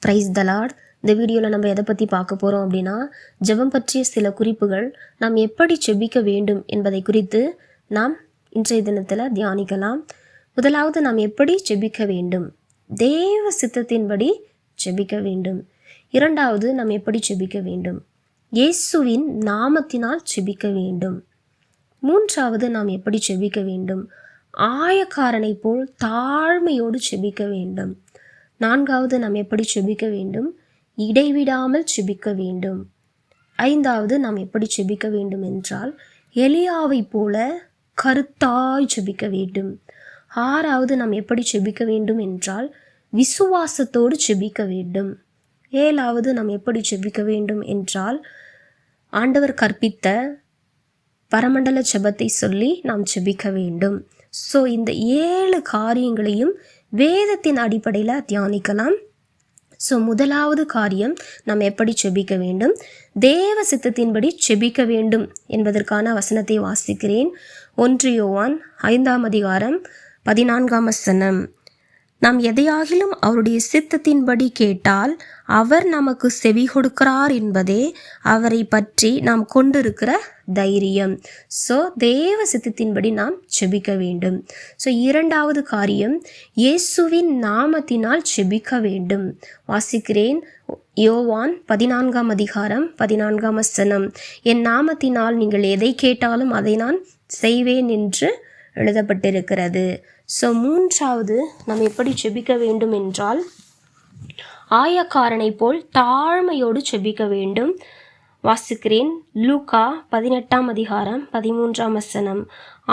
Praise the Lord. இந்த வீடியோவில் நம்ம எதை பற்றி பார்க்க போகிறோம் அப்படின்னா, ஜெபம் பற்றிய சில குறிப்புகள், நாம் எப்படி செபிக்க வேண்டும் என்பதை குறித்து நாம் இன்றைய தினத்தில் தியானிக்கலாம். முதலாவது, நாம் எப்படி செபிக்க வேண்டும்? தேவ சித்தத்தின்படி செபிக்க வேண்டும். இரண்டாவது, நாம் எப்படி செபிக்க வேண்டும்? இயேசுவின் நாமத்தினால் செபிக்க வேண்டும். மூன்றாவது, நாம் எப்படி செபிக்க வேண்டும்? ஆயக்காரனை போல் தாழ்மையோடு செபிக்க வேண்டும். நான்காவது, நாம் எப்படி செபிக்க வேண்டும்? இடைவிடாமல் செபிக்க வேண்டும். ஐந்தாவது, நாம் எப்படி செபிக்க வேண்டும் என்றால், எலியாவை போல கருத்தாய் செபிக்க வேண்டும். ஆறாவது, நாம் எப்படி செபிக்க வேண்டும் என்றால், விசுவாசத்தோடு செபிக்க வேண்டும். ஏழாவது, நாம் எப்படி செபிக்க வேண்டும் என்றால், ஆண்டவர் கற்பித்த பரமண்டல ஜெபத்தை சொல்லி நாம் செபிக்க வேண்டும். ஸோ இந்த 7 காரியங்களையும் வேதத்தின் அடிப்படையில் தியானிக்கலாம். ஸோ முதலாவது காரியம், நாம் எப்படி செபிக்க வேண்டும்? தேவ சித்தத்தின்படி செபிக்க வேண்டும் என்பதற்கான வசனத்தை வாசிக்கிறேன். 1 யோவான் 5ஆம் அதிகாரம் 14ஆம் வசனம். நாம் எதையாகிலும் அவருடைய சித்தத்தின்படி கேட்டால் அவர் நமக்கு செவி கொடுக்கிறார் என்பதே அவரை பற்றி நாம் கொண்டிருக்கிற தைரியம். ஸோ தேவ சித்தத்தின்படி நாம் செபிக்க வேண்டும். ஸோ இரண்டாவது காரியம், இயேசுவின் நாமத்தினால் செபிக்க வேண்டும். வாசிக்கிறேன், யோவான் 14ஆம் அதிகாரம் 14ஆம் வசனம். என் நாமத்தினால் நீங்கள் எதை கேட்டாலும் அதை நான் செய்வேன் என்று எழுதப்பட்டிருக்கிறது. ஸோ மூன்றாவது, நாம் எப்படி செபிக்க வேண்டும் என்றால், ஆயக்காரனை போல் தாழ்மையோடு செபிக்க வேண்டும். வாசிக்கிறேன், லூக்கா 18ஆம் அதிகாரம் 13ஆம் வசனம்.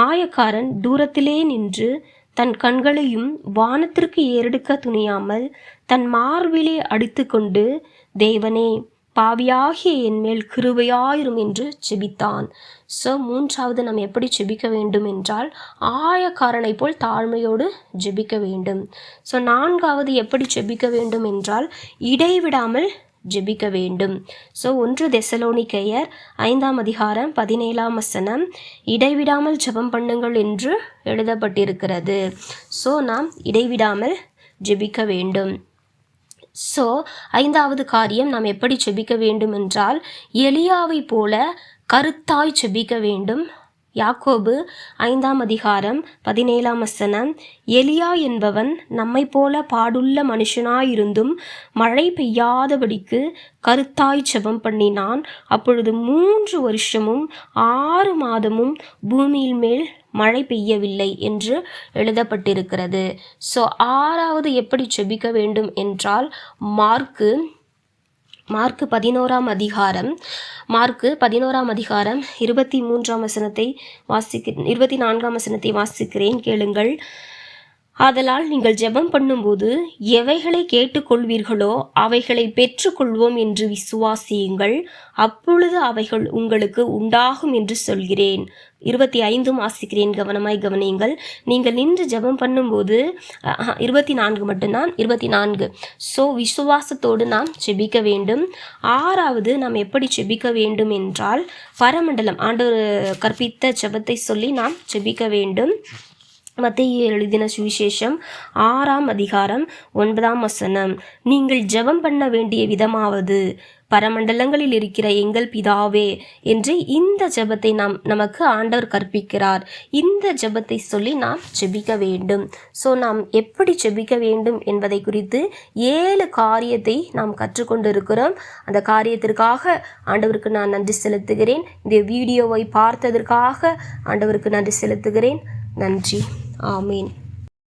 ஆயக்காரன் தூரத்திலே நின்று தன் கண்களையும் வானத்திற்கு ஏறெடுக்க துணியாமல் தன் மார்பிலே அடித்து கொண்டு, தேவனே, பாவியாகிய என் மேல் கிருபையாயிரும் என்று செபித்தான். ஸோ மூன்றாவது, நாம் எப்படி செபிக்க வேண்டும் என்றால், ஆயக்காரனை போல் தாழ்மையோடு ஜெபிக்க வேண்டும். ஸோ நான்காவது, எப்படி செபிக்க வேண்டும் என்றால், இடைவிடாமல் ஜெபிக்க வேண்டும். ஸோ 1 தெசலோனிக்கேயர் 5ஆம் அதிகாரம் 17ஆம் வசனம், இடைவிடாமல் ஜெபம் பண்ணுங்கள் என்று எழுதப்பட்டிருக்கிறது. ஸோ நாம் இடைவிடாமல் ஜெபிக்க வேண்டும். ஸோ ஐந்தாவது காரியம், நாம் எப்படி செபிக்க வேண்டும் என்றால், எலியாவை போல கருத்தாய் செபிக்க வேண்டும். யாக்கோபு 5ஆம் அதிகாரம் 17ஆம் வசனம், எலியா என்பவன் நம்மை போல பாடுள்ள மனுஷனாயிருந்தும் மழை பெய்யாதபடிக்கு கருத்தாய் ஜெபம் பண்ணினான். அப்பொழுது 3 வருஷமும் 6 மாதமும் பூமியின் மேல் மழை பெய்யவில்லை என்று எழுதப்பட்டிருக்கிறது. ஸோ ஆறாவது, எப்படி செபிக்க வேண்டும் என்றால், மார்க்கு 11ஆம் அதிகாரம் 23ஆம் வசனத்தை 24ஆம் வசனத்தை வாசிக்கிறேன், கேளுங்கள். ஆதலால் நீங்கள் ஜெபம் பண்ணும்போது எவைகளை கேட்டுக்கொள்வீர்களோ அவைகளை பெற்றுக்கொள்வோம் என்று விசுவாசியுங்கள், அப்பொழுது அவைகள் உங்களுக்கு உண்டாகும் என்று சொல்கிறேன். 25 வாசிக்கிறேன், கவனமாய் கவனியுங்கள். நீங்கள் நின்று ஜெபம் பண்ணும்போது 24 மட்டும்தான், 24. ஸோ விசுவாசத்தோடு நாம் செபிக்க வேண்டும். ஆறாவது, நாம் எப்படி செபிக்க வேண்டும் என்றால், பரமண்டலம் ஆண்டவர் கற்பித்த ஜெபத்தை சொல்லி நாம் செபிக்க வேண்டும். மத்தேயு எழுதின சுவிசேஷம் 6ஆம் அதிகாரம் 9ஆம் வசனம். நீங்கள் ஜெபம் பண்ண வேண்டிய விதமாவது, பரமண்டலங்களில் இருக்கிற எங்கள் பிதாவே என்று இந்த ஜெபத்தை நமக்கு ஆண்டவர் கற்பிக்கிறார். இந்த ஜெபத்தை சொல்லி நாம் செபிக்க வேண்டும். ஸோ நாம் எப்படி செபிக்க வேண்டும் என்பதை குறித்து 7 காரியத்தை நாம் கற்றுக்கொண்டிருக்கிறோம். அந்த காரியத்திற்காக ஆண்டவருக்கு நான் நன்றி செலுத்துகிறேன். இந்த வீடியோவை பார்த்ததற்காக ஆண்டவருக்கு நன்றி செலுத்துகிறேன். நன்றி. ஆமீன்.